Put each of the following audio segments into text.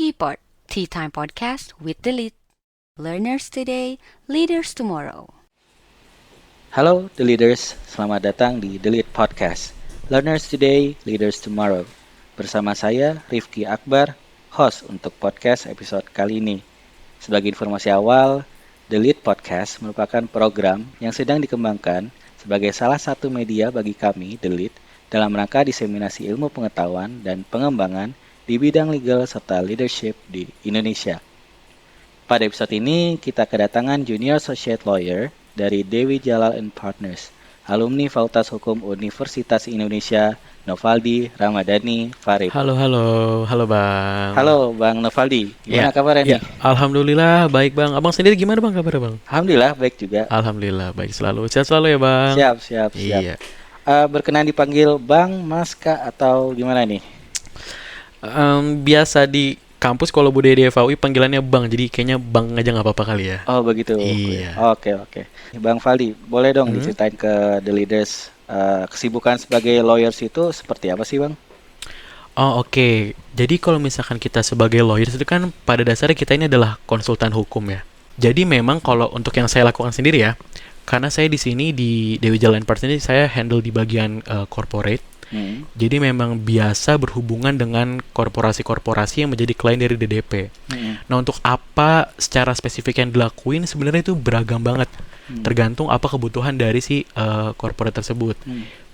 Teapot, Tea Time Podcast with Delete. Learners today, leaders tomorrow. Halo The Leaders, selamat datang di Delete Podcast. Learners today, leaders tomorrow. Bersama saya Rifki Akbar, host untuk podcast episode kali ini. Sebagai informasi awal, Delete Podcast merupakan program yang sedang dikembangkan sebagai salah satu media bagi kami, Delete, dalam rangka diseminasi ilmu pengetahuan dan pengembangan di bidang legal serta leadership di Indonesia. Pada episode ini, kita kedatangan Junior Associate Lawyer dari Dewi Jalal & Partners, alumni Fakultas Hukum Universitas Indonesia, Novaldi Ramadhani Farid. Halo Bang. Halo Bang Novaldi, gimana kabarnya nih? Alhamdulillah baik Bang. Abang sendiri gimana Bang kabarnya Bang? Alhamdulillah baik juga. Alhamdulillah baik selalu. Sehat selalu ya Bang. Siap. Iya. Berkenan dipanggil Bang, Mas, Kak, atau gimana nih? Biasa di kampus kalau budaya di FAUI panggilannya Bang. Jadi kayaknya Bang aja nggak apa-apa kali ya. Oh begitu. Iya. Oke. Bang Valdi, boleh dong diceritain ke The Leaders kesibukan sebagai lawyers itu seperti apa sih Bang? Oh oke. Jadi kalau misalkan kita sebagai lawyers itu kan pada dasarnya kita ini adalah konsultan hukum ya. Jadi memang kalau untuk yang saya lakukan sendiri ya, karena saya di sini di Dewi Jalal & Partners ini saya handle di bagian corporate. Jadi memang biasa berhubungan dengan korporasi-korporasi yang menjadi klien dari DDP. Nah untuk apa secara spesifik yang dilakuin sebenarnya itu beragam banget. Tergantung apa kebutuhan dari si corporate tersebut.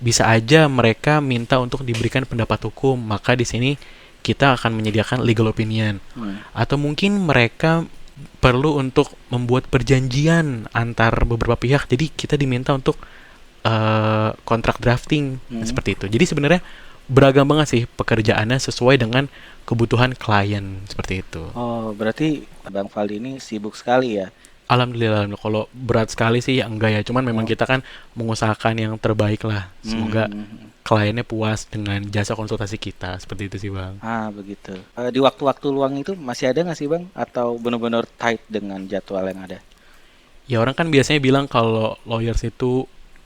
Bisa aja mereka minta untuk diberikan pendapat hukum, maka di sini kita akan menyediakan legal opinion. Atau mungkin mereka perlu untuk membuat perjanjian antar beberapa pihak, jadi kita diminta untuk kontrak drafting seperti itu. Jadi sebenarnya beragam banget sih pekerjaannya sesuai dengan kebutuhan klien seperti itu. Oh, berarti Bang Valdi ini sibuk sekali ya? Alhamdulillah, kalau berat sekali sih ya enggak ya. Cuman memang kita kan mengusahakan yang terbaik lah. Semoga kliennya puas dengan jasa konsultasi kita. Seperti itu sih Bang. Ah, begitu. Di waktu-waktu luang itu masih ada nggak sih Bang? Atau benar-benar tight dengan jadwal yang ada? Ya orang kan biasanya bilang kalau lawyers itu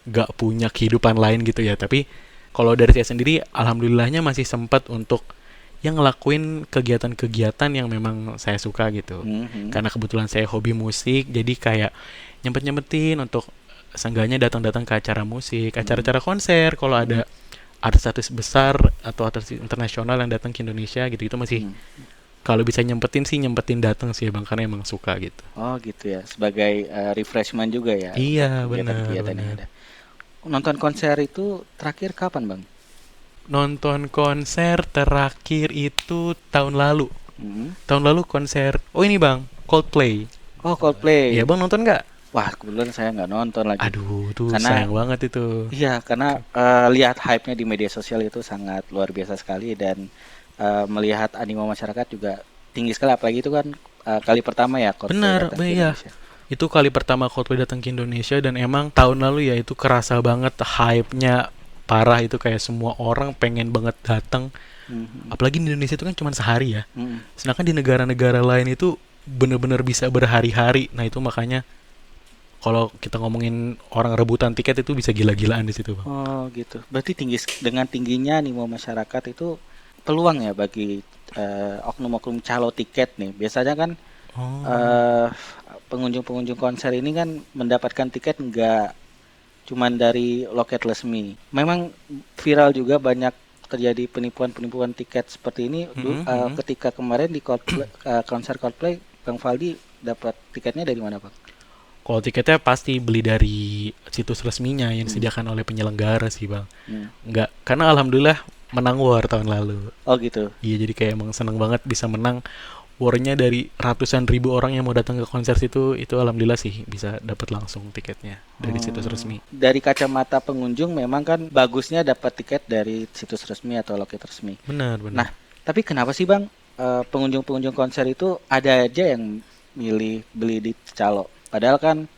gak punya kehidupan lain gitu ya. Tapi kalau dari saya sendiri, alhamdulillahnya masih sempat untuk yang ngelakuin kegiatan-kegiatan yang memang saya suka gitu. Karena kebetulan saya hobi musik, jadi kayak nyempet-nyempetin untuk seenggaknya datang-datang ke acara musik, acara-acara konser. Kalau ada artis-artis besar atau artis internasional yang datang ke Indonesia gitu, itu masih kalau bisa nyempetin datang sih Bang, karena emang suka gitu. Oh gitu ya, sebagai refreshment juga ya. Iya benar. Nonton konser itu terakhir kapan Bang? Nonton konser terakhir itu tahun lalu. Tahun lalu konser. Oh ini Bang, Coldplay. Oh Coldplay. Iya Bang, nonton nggak? Wah kebetulan saya nggak nonton lagi. Aduh, tuh karena, sayang banget itu. Iya, karena lihat hype-nya di media sosial itu sangat luar biasa sekali. Dan melihat animo masyarakat juga tinggi sekali. Apalagi itu kan kali pertama ya Coldplay datang ke Indonesia. Itu kali pertama Coldplay datang ke Indonesia. Dan emang tahun lalu ya itu kerasa banget hype-nya parah, itu kayak semua orang pengen banget datang. Apalagi di Indonesia itu kan cuma sehari ya. Sedangkan di negara-negara lain itu bener-bener bisa berhari-hari. Nah itu makanya kalau kita ngomongin orang rebutan tiket itu bisa gila-gilaan di situ Bang. Oh gitu. Berarti dengan tingginya animo masyarakat itu peluang ya bagi oknum-oknum calo tiket nih. Biasanya kan pengunjung-pengunjung konser ini kan mendapatkan tiket nggak cuman dari loket resmi. Memang viral juga banyak terjadi penipuan tiket seperti ini. Ketika kemarin di konser Coldplay, Bang Valdi dapat tiketnya dari mana Bang? Kalau tiketnya pasti beli dari situs resminya yang disediakan oleh penyelenggara sih Bang. Enggak, karena alhamdulillah menang war tahun lalu. Oh gitu. Iya, jadi kayak emang seneng banget bisa menang warnya dari ratusan ribu orang yang mau datang ke konser itu alhamdulillah sih bisa dapat langsung tiketnya dari situs resmi. Dari kacamata pengunjung memang kan bagusnya dapat tiket dari situs resmi atau loket resmi. Benar. Nah, tapi kenapa sih Bang pengunjung-pengunjung konser itu ada aja yang milih beli di calo? Padahal kan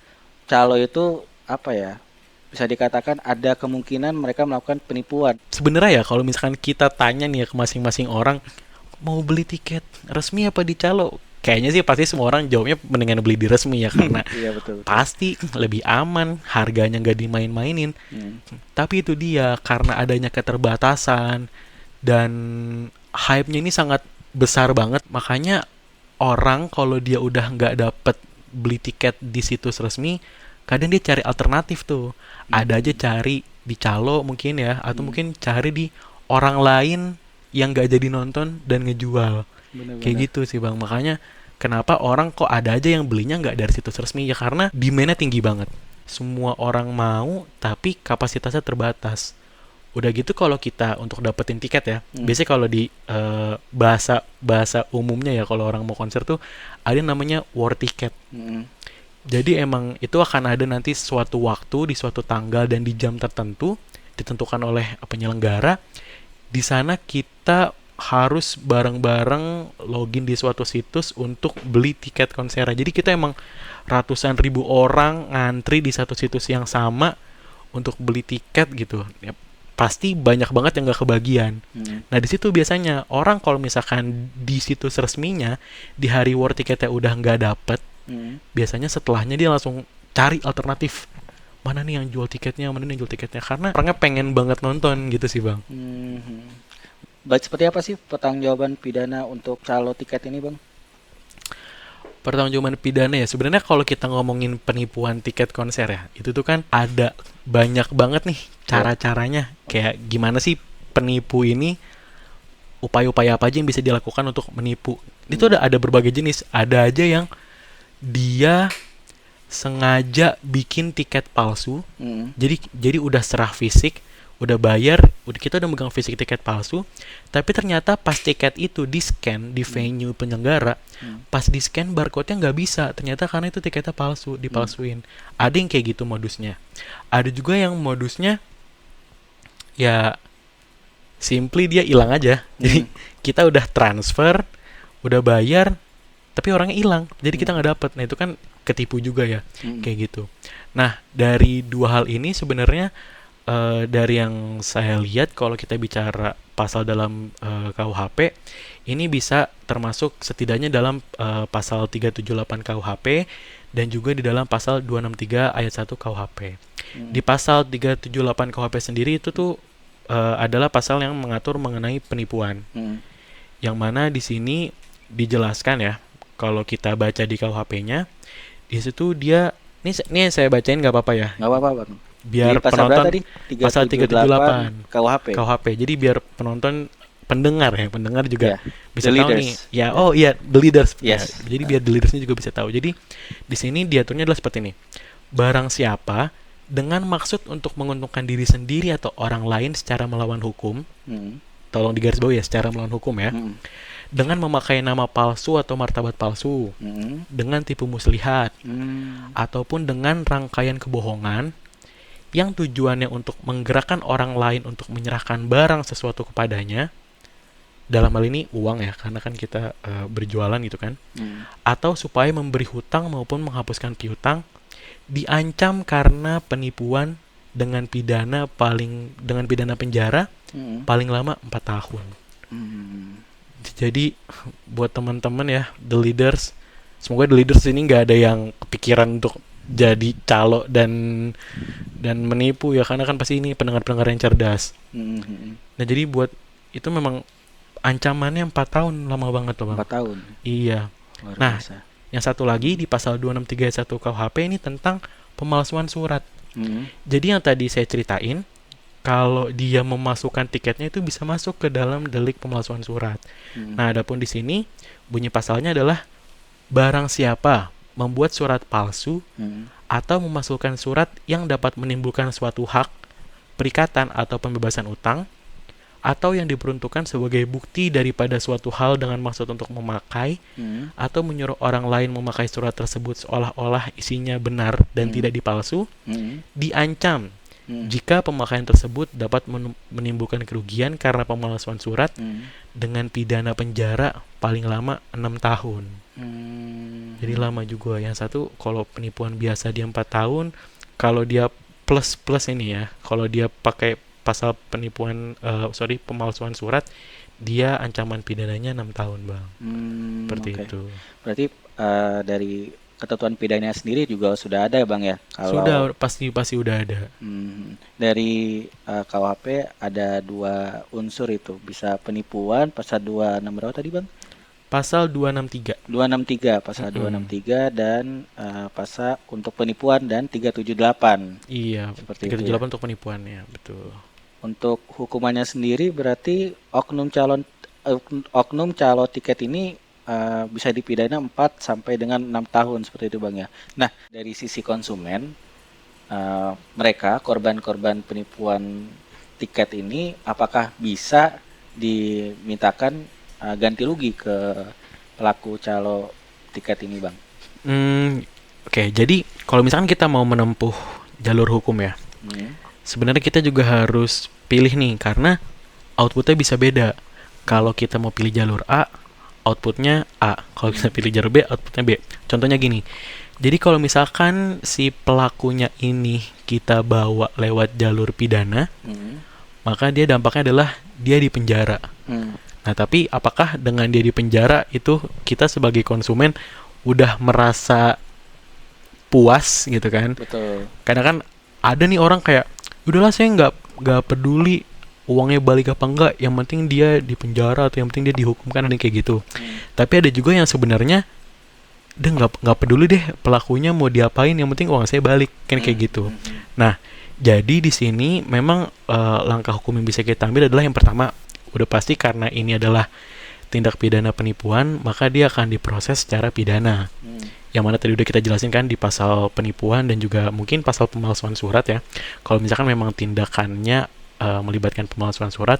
calo itu apa ya? Bisa dikatakan ada kemungkinan mereka melakukan penipuan. Sebenarnya ya kalau misalkan kita tanya nih ya ke masing-masing orang, mau beli tiket resmi apa di calo? Kayaknya sih pasti semua orang jawabnya mendingan beli di resmi ya, karena iya, betul. Pasti lebih aman, harganya nggak dimain-mainin. Tapi itu dia, karena adanya keterbatasan dan hype-nya ini sangat besar banget. Makanya orang kalau dia udah nggak dapet beli tiket di situs resmi, kadang dia cari alternatif tuh. Ada aja cari di calo mungkin ya, atau mungkin cari di orang lain yang nggak jadi nonton dan ngejual. Bener-bener. Kayak gitu sih bang. Makanya kenapa orang kok ada aja yang belinya nggak dari situs resmi, ya karena demand-nya tinggi banget. Semua orang mau, tapi kapasitasnya terbatas. Udah gitu kalau kita untuk dapetin tiket ya, biasanya kalau di bahasa bahasa umumnya ya, kalau orang mau konser tuh ada yang namanya war ticket. Jadi emang itu akan ada nanti suatu waktu di suatu tanggal dan di jam tertentu ditentukan oleh penyelenggara. Di sana kita harus bareng-bareng login di suatu situs untuk beli tiket konser. Jadi kita emang ratusan ribu orang ngantri di satu situs yang sama untuk beli tiket gitu. Ya, pasti banyak banget yang gak kebagian. Nah di situ biasanya orang kalau misalkan di situs resminya di hari war tiketnya udah nggak dapet, biasanya setelahnya dia langsung cari alternatif. Mana nih yang jual tiketnya, mana nih yang jual tiketnya, karena orangnya pengen banget nonton gitu sih bang. Baik, seperti apa sih pertanggungjawaban pidana untuk calo tiket ini bang? Pertanggungjawaban pidana ya, sebenarnya kalau kita ngomongin penipuan tiket konser ya, itu tuh kan ada banyak banget nih cara-caranya. Kayak gimana sih penipu ini, upaya-upaya apa aja yang bisa dilakukan untuk menipu. Itu ada berbagai jenis. Ada aja yang dia sengaja bikin tiket palsu. Jadi udah serah fisik, udah bayar, kita udah megang fisik tiket palsu, tapi ternyata pas tiket itu di scan di venue penyelenggara, pas di scan barcode-nya nggak bisa, ternyata karena itu tiketnya palsu, dipalsuin. Ada yang kayak gitu modusnya. Ada juga yang modusnya ya simply dia hilang aja. Jadi kita udah transfer, udah bayar, tapi orangnya hilang, jadi kita nggak dapet. Nah itu kan ketipu juga ya, kayak gitu. Nah dari dua hal ini sebenarnya dari yang saya lihat, kalau kita bicara pasal dalam KUHP, ini bisa termasuk setidaknya dalam pasal 378 KUHP dan juga di dalam pasal 263 ayat 1 KUHP. Di pasal 378 KUHP sendiri itu tuh adalah pasal yang mengatur mengenai penipuan. Yang mana di sini dijelaskan ya, kalau kita baca di KUHP-nya, di situ dia, ini saya bacain nggak apa-apa ya? Nggak apa-apa bang. Biar Di pasal penonton tadi? pasal 378 KUHP. Jadi biar penonton pendengar juga bisa The tahu leaders. nih. Ya, oh iya, the leaders. Yes. Ya, jadi biar the leadersnya juga bisa tahu. Jadi di sini diaturnya adalah seperti ini. Barang siapa dengan maksud untuk menguntungkan diri sendiri atau orang lain secara melawan hukum, tolong digarisbawahi ya, secara melawan hukum ya. Dengan memakai nama palsu atau martabat palsu, dengan tipu muslihat, ataupun dengan rangkaian kebohongan yang tujuannya untuk menggerakkan orang lain untuk menyerahkan barang sesuatu kepadanya, dalam hal ini uang ya, karena kan kita berjualan gitu kan, atau supaya memberi hutang maupun menghapuskan piutang, diancam karena penipuan dengan pidana penjara paling lama 4 tahun. Jadi buat teman-teman ya, the leaders, semoga the leaders ini nggak ada yang kepikiran untuk jadi calo dan menipu ya, karena kan pasti ini pendengar-pendengar yang cerdas. Nah jadi buat itu memang ancamannya 4 tahun, lama banget tuh bang. 4 tahun. Iya. Luar Nah biasa. yang satu lagi di pasal 263 KUHP ini tentang pemalsuan surat. Jadi yang tadi saya ceritain, kalau dia memasukkan tiketnya itu bisa masuk ke dalam delik pemalsuan surat. Nah adapun di sini bunyi pasalnya adalah barang siapa membuat surat palsu atau memasukkan surat yang dapat menimbulkan suatu hak, perikatan atau pembebasan utang, atau yang diperuntukkan sebagai bukti daripada suatu hal dengan maksud untuk memakai, atau menyuruh orang lain memakai surat tersebut seolah-olah isinya benar dan tidak dipalsu, diancam jika pemakaian tersebut dapat menimbulkan kerugian karena pemalsuan surat dengan pidana penjara paling lama 6 tahun. Jadi lama juga. Yang satu kalau penipuan biasa dia 4 tahun, kalau dia plus ini ya, kalau dia pakai pasal penipuan pemalsuan surat, dia ancaman pidananya 6 tahun bang. Seperti Oke. itu. Berarti dari ketentuan pidananya sendiri juga sudah ada ya Bang ya. Sudah pasti udah ada. Dari KUHP ada 2 unsur itu, bisa penipuan pasal 26 berapa tadi Bang? Pasal 263. 263, pasal 263 dan pasal untuk penipuan dan 378. Iya, Seperti itu 378 untuk penipuannya, betul. Untuk hukumannya sendiri berarti oknum calo tiket ini bisa dipidana 4 sampai dengan 6 tahun seperti itu Bang ya. Nah, dari sisi konsumen, mereka korban-korban penipuan tiket ini apakah bisa dimintakan ganti rugi ke pelaku calo tiket ini Bang? Oke, jadi kalau misalkan kita mau menempuh jalur hukum ya, sebenarnya kita juga harus pilih nih, karena outputnya bisa beda. Kalau kita mau pilih jalur A, outputnya A. Kalau kita pilih jalur B, outputnya B. Contohnya gini, jadi kalau misalkan si pelakunya ini kita bawa lewat jalur pidana, maka dia dampaknya adalah dia di penjara. Nah, tapi apakah dengan dia di penjara itu kita sebagai konsumen udah merasa puas gitu kan? Betul. Karena kan ada nih orang kayak, udahlah saya nggak peduli uangnya balik apa enggak, yang penting dia di penjara atau yang penting dia dihukumkan, ada yang kayak gitu. Tapi ada juga yang sebenarnya dia nggak peduli deh pelakunya mau diapain, yang penting uang saya balik, kan kayak gitu. Nah, jadi di sini memang langkah hukum yang bisa kita ambil adalah yang pertama, udah pasti karena ini adalah tindak pidana penipuan, maka dia akan diproses secara pidana. Yang mana tadi udah kita jelasin kan di pasal penipuan dan juga mungkin pasal pemalsuan surat ya. Kalau misalkan memang tindakannya melibatkan pemalsuan surat,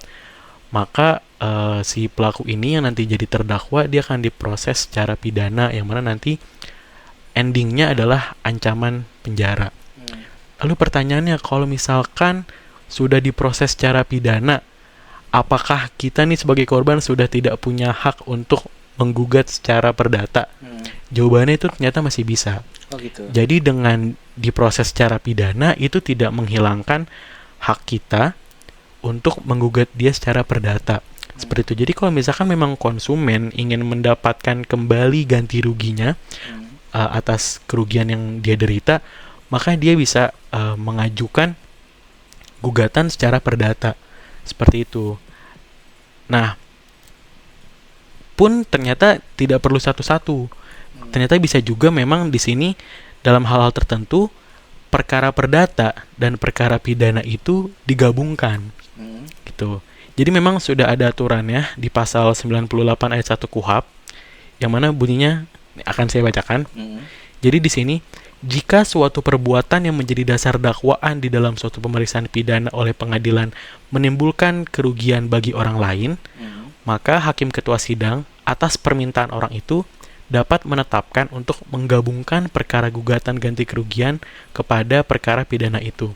maka si pelaku ini yang nanti jadi terdakwa, dia akan diproses secara pidana, yang mana nanti endingnya adalah ancaman penjara. Lalu pertanyaannya, kalau misalkan sudah diproses secara pidana, apakah kita nih sebagai korban sudah tidak punya hak untuk menggugat secara perdata? Jawabannya itu ternyata masih bisa. Oh gitu. Jadi dengan diproses secara pidana itu tidak menghilangkan hak kita untuk menggugat dia secara perdata. Seperti itu. Jadi kalau misalkan memang konsumen ingin mendapatkan kembali ganti ruginya atas kerugian yang dia derita, maka dia bisa mengajukan gugatan secara perdata. Seperti itu. Nah, pun ternyata tidak perlu satu-satu. Ternyata bisa juga memang di sini dalam hal-hal tertentu perkara perdata dan perkara pidana itu digabungkan. Gitu. Jadi memang sudah ada aturannya di pasal 98 ayat 1 KUHP, yang mana bunyinya akan saya bacakan. Jadi di sini, jika suatu perbuatan yang menjadi dasar dakwaan di dalam suatu pemeriksaan pidana oleh pengadilan menimbulkan kerugian bagi orang lain, maka hakim ketua sidang atas permintaan orang itu dapat menetapkan untuk menggabungkan perkara gugatan ganti kerugian kepada perkara pidana itu.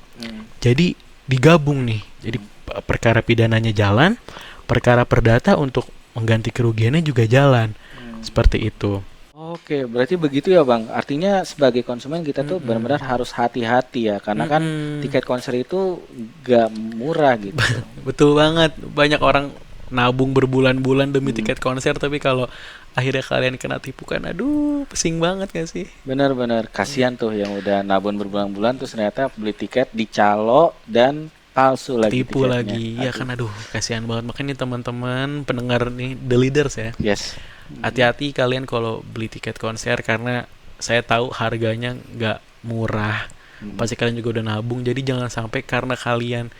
Jadi digabung nih. Jadi perkara pidananya jalan, perkara perdata untuk mengganti kerugiannya juga jalan. Seperti itu. Oke, berarti begitu ya Bang. Artinya sebagai konsumen kita tuh benar-benar harus hati-hati ya, karena kan tiket konser itu gak murah gitu. Betul banget. Banyak orang nabung berbulan-bulan demi tiket konser, tapi kalau akhirnya kalian kena tipu kan, aduh, pusing banget gak sih? Benar-benar kasihan tuh yang udah nabung berbulan-bulan terus ternyata beli tiket dicalo dan palsu lagi Tipu tiketnya. lagi. Ya kan, aduh, kasihan banget. Makanya teman-teman pendengar nih, The Leaders ya. Yes. Hati-hati kalian kalau beli tiket konser, karena saya tahu harganya nggak murah. Pasti kalian juga udah nabung, jadi jangan sampai karena kalian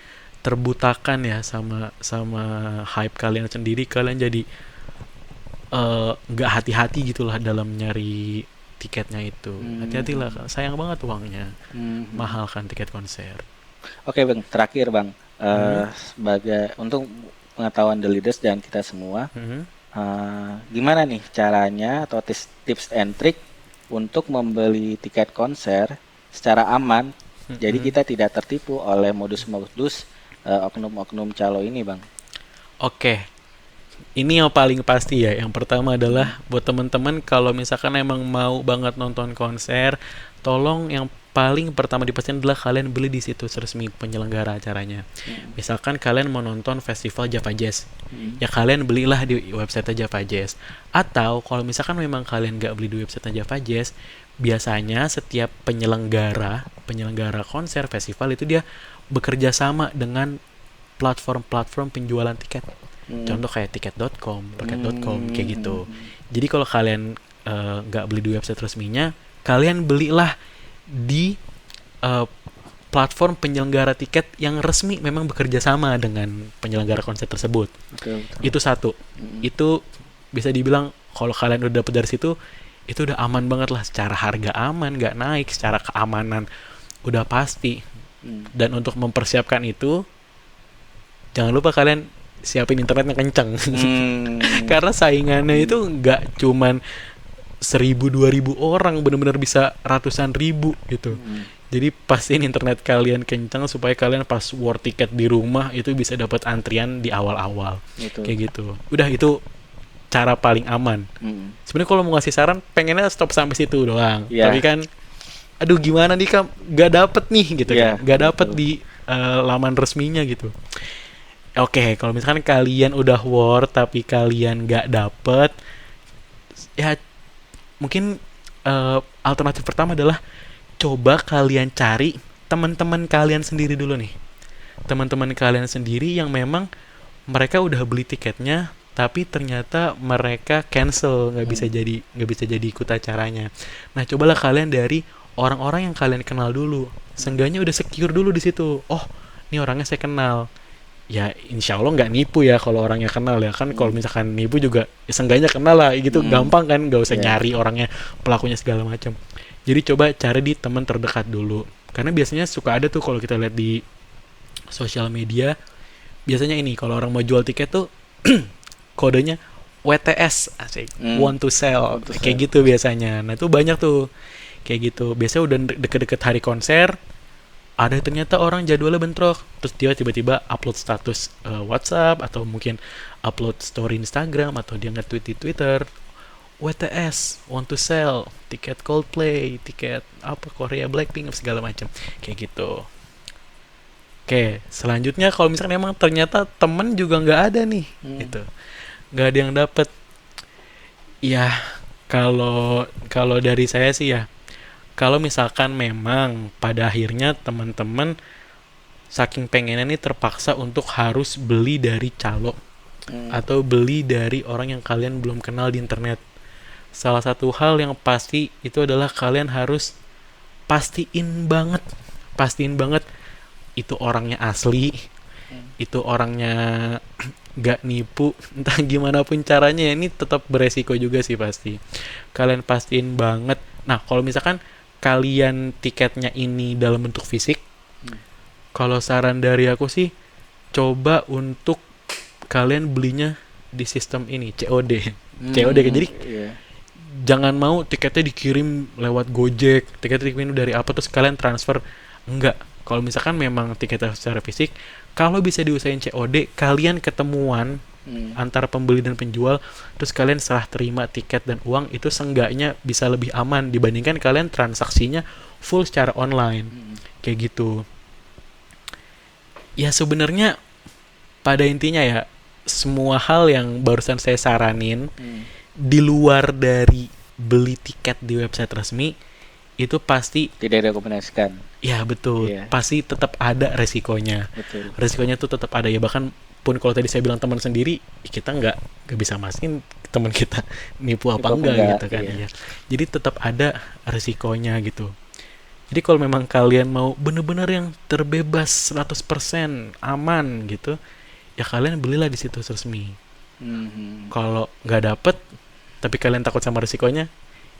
terbutakan ya sama hype kalian sendiri, kalian jadi nggak hati-hati gitulah dalam nyari tiketnya itu. Hati-hatilah, sayang banget uangnya. Mahal kan tiket konser. Oke Bang, terakhir Bang, sebagai untuk pengetahuan The Leaders dan kita semua, gimana nih caranya atau tips and trick untuk membeli tiket konser secara aman, jadi kita tidak tertipu oleh modus-modus oknum-oknum calo ini Bang? Oke, ini yang paling pasti ya. Yang pertama adalah buat teman-teman, kalau misalkan emang mau banget nonton konser, tolong yang paling pertama dipastiin adalah kalian beli di situs resmi penyelenggara acaranya. Misalkan kalian mau nonton festival Java Jazz, ya kalian belilah di website Java Jazz. Atau kalau misalkan memang kalian nggak beli di website Java Jazz, biasanya setiap penyelenggara konser festival itu dia bekerja sama dengan platform-platform penjualan tiket. Contoh kayak tiket.com, paket.com kayak gitu. Jadi kalau kalian nggak beli di website resminya, kalian belilah di platform penyelenggara tiket yang resmi memang bekerja sama dengan penyelenggara konser tersebut. Betul. Itu satu. Itu bisa dibilang kalau kalian udah dapet dari situ, itu udah aman banget lah. Secara harga aman, nggak naik. Secara keamanan udah pasti. Dan untuk mempersiapkan itu, jangan lupa kalian siapin internetnya kenceng. Karena saingannya itu nggak cuman 1.000-2.000 orang, benar-benar bisa ratusan ribu gitu. Jadi pastiin internet kalian kencang supaya kalian pas war tiket di rumah itu bisa dapat antrian di awal-awal. Kayak gitu. Udah, itu cara paling aman. Sebenarnya kalau mau ngasih saran, pengennya stop sampai situ doang. Tapi kan, aduh gimana nih Kak, gak dapet nih gitu kan. Gak dapet di laman resminya gitu. Oke, kalau misalkan kalian udah war tapi kalian gak dapet, ya mungkin alternatif pertama adalah coba kalian cari teman-teman kalian sendiri dulu nih. Teman-teman kalian sendiri yang memang mereka udah beli tiketnya tapi ternyata mereka cancel, nggak bisa jadi ikut acaranya. Nah, cobalah kalian dari orang-orang yang kalian kenal dulu. Seenggaknya udah secure dulu di situ. Oh, ini orangnya saya kenal. Ya insya Allah nggak nipu ya kalau orangnya kenal ya kan. Kalau misalkan nipu juga ya seenggaknya kenal lah gitu. Gampang kan, nggak usah nyari orangnya, pelakunya segala macam. Jadi coba cari di teman terdekat dulu, karena biasanya suka ada tuh kalau kita lihat di sosial media, biasanya ini kalau orang mau jual tiket tuh kodenya WTS, asik, want to sell, kayak gitu biasanya. Nah itu banyak tuh kayak gitu. Biasanya udah deket-deket hari konser, ada ternyata orang jadwalnya bentrok, terus dia tiba-tiba upload status WhatsApp atau mungkin upload story Instagram atau dia nge-tweet di Twitter, WTS want to sell tiket Coldplay, tiket apa Korea Blackpink segala macam kayak gitu. Oke, selanjutnya kalau misalkan emang ternyata temen juga nggak ada nih, gitu, nggak ada yang dapet, ya kalau dari saya sih ya, kalau misalkan memang pada akhirnya teman-teman saking pengennya nih terpaksa untuk harus beli dari calo atau beli dari orang yang kalian belum kenal di internet. Salah satu hal yang pasti itu adalah kalian harus pastiin banget itu orangnya asli, itu orangnya gak nipu, entah gimana pun caranya. Ini tetap beresiko juga sih pasti. Kalian pastiin banget. Nah, kalau misalkan kalian tiketnya ini dalam bentuk fisik, kalau saran dari aku sih coba untuk kalian belinya di sistem ini COD. COD kan, jadi jangan mau tiketnya dikirim lewat Gojek, tiketnya dikirim dari apa terus kalian transfer. Enggak. Kalau misalkan memang tiketnya secara fisik, kalau bisa diusahain COD, kalian ketemuan antara pembeli dan penjual, terus kalian serah terima tiket dan uang, itu seenggaknya bisa lebih aman dibandingkan kalian transaksinya full secara online. Kayak gitu. Ya sebenarnya pada intinya ya, semua hal yang barusan saya saranin di luar dari beli tiket di website resmi itu pasti tidak direkomendasikan. Ya betul, pasti tetap ada resikonya. Betul. Resikonya tuh tetap ada ya. Bahkan pun kalau tadi saya bilang teman sendiri, kita nggak bisa mastiin teman kita nipu apa enggak gitu kan. Iya. Jadi tetap ada resikonya gitu. Jadi kalau memang kalian mau bener-bener yang terbebas 100% aman gitu, ya kalian belilah di situs resmi. Kalau nggak dapet tapi kalian takut sama risikonya,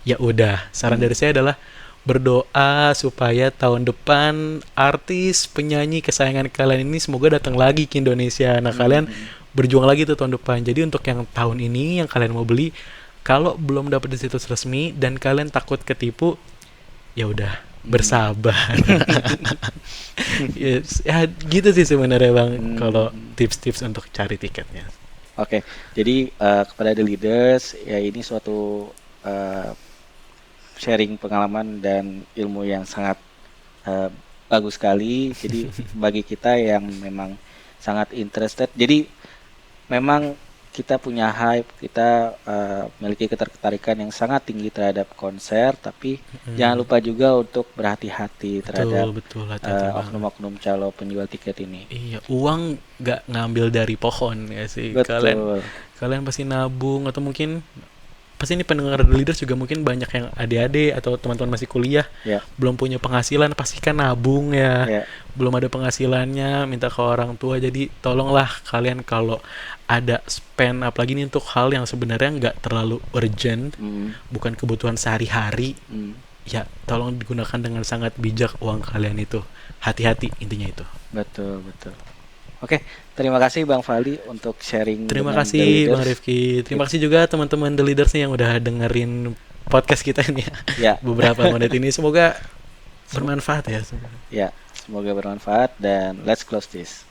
ya udah, saran dari saya adalah berdoa supaya tahun depan artis penyanyi kesayangan kalian ini semoga datang lagi ke Indonesia. Nah kalian berjuang lagi tuh tahun depan. Jadi untuk yang tahun ini yang kalian mau beli, kalau belum dapet di situs resmi dan kalian takut ketipu, ya udah bersabar. Yes, ya gitu sih sebenarnya Bang, kalau tips-tips untuk cari tiketnya. Oke, jadi kepada the leaders, ya ini suatu sharing pengalaman dan ilmu yang sangat bagus sekali. Jadi bagi kita yang memang sangat interested, jadi memang kita punya hype, kita memiliki ketertarikan yang sangat tinggi terhadap konser, tapi jangan lupa juga untuk berhati-hati terhadap betul, hati-hati banget. oknum-oknum calo penjual tiket ini. Iya, uang nggak ngambil dari pohon ya sih. Betul. Kalian pasti nabung atau mungkin pasti ini pendengar The Leaders juga mungkin banyak yang adik-adik atau teman-teman masih kuliah Ya, belum punya penghasilan, pasti kan nabung ya. ya, Belum ada penghasilannya, minta ke orang tua. Jadi tolonglah kalian kalau ada spend, apalagi ini untuk hal yang sebenarnya nggak terlalu urgent, bukan kebutuhan sehari-hari, ya tolong digunakan dengan sangat bijak uang kalian itu. Hati-hati intinya itu. betul, betul. Oke, terima kasih Bang Fali untuk sharing Terima dengan The kasih Bang Leaders. Rifki. Terima kasih juga teman-teman The Leaders nih yang udah dengerin podcast kita ini ya. Ya, Beberapa menit ini semoga bermanfaat ya. ya, semoga bermanfaat dan let's close this.